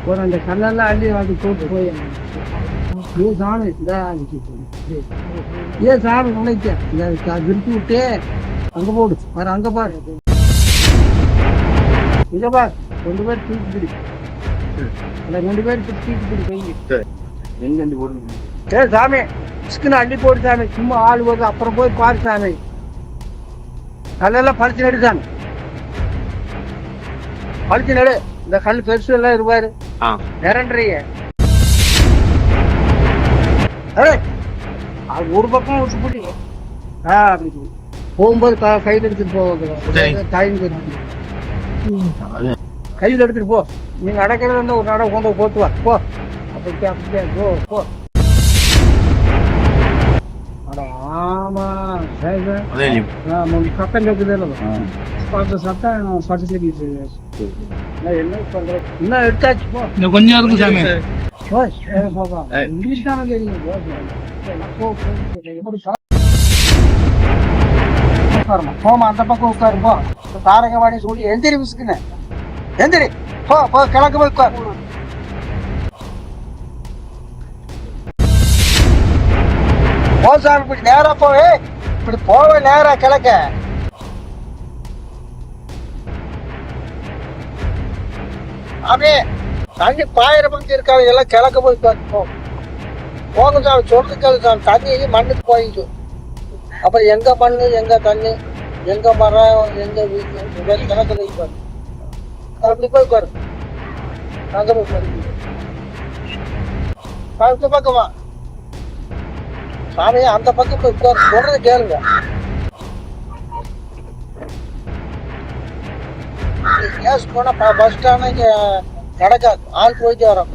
ஒரு அந்த கல்லெல்லாம் அள்ளி அது போட்டு போய் ஏ சாமி ஏன் சாமி உழைக்க இந்த விரிச்சு விட்டு அங்க போடு வேற அங்க பாரு இங்க பாரு 2 பேர் தூக்கிப்பிடி அந்த 2 பேர் தூக்கிப்பிடி கைங்க எங்க போடு ஏ சாமி சிக்கன அள்ளி போடு சாமி சும்மா ஆள் வருது அப்புறம் போய் பாரு சாமி கல்லெல்லாம் பறிச்சு நடு சாமி பறிச்சு நடு இந்த கல் பெருசு எல்லாம் இருப்பாரு நிரண்டறிய அது ஒரு பக்கம் விட்டு போட்டி அப்படி போகும்போது கையில் எடுத்துட்டு போவாங்க கையில் எடுத்துட்டு போ நீங்க அடைக்கிறது வந்து ஒரு நடை கொண்டு போட்டு வா போ அப்படியே அப்படியே போ போ ஆமா சத்தம் கேட்குது சத்தம் சட்டு சரி என்ன பண்ற இன்னும் எடுத்தாச்சு போ இன்னும் கொஞ்சம் இருக்கு சாமி இங்கிலீஷ் தானே தெரியும் போமா அந்த பக்கம் உட்காரு போ தாரகவாணி சொல்லி எந்திரி மிஸ்குன்னு எந்திரி போ போ கிழக்கு போய் உட்காரு போ சாமி இப்படி நேரா போவே இப்படி போவே நேரா கிழக்க அப்படியே தண்ணி பாயிர பக்கம் இருக்காங்க எல்லாம் கிழக்க போய் போங்க சாமி சொல்றது சாமி தண்ணி மண்ணுக்கு போயிடுச்சு அப்புறம் எங்க மண்ணு எங்க தண்ணி எங்க மரம் எங்க வீட்டு கிழக்கு வைப்பாரு அப்படி போய் உட்காரு அங்க போய் உட்காரு பக்கமா சாமி அந்த பக்கம் போய் உட்காரு சொல்றது கேளுங்க கேஸ் போனா பஸ் ஸ்டாண்ட் இங்க நடக்காது ஆள் போயிட்டு வரோம்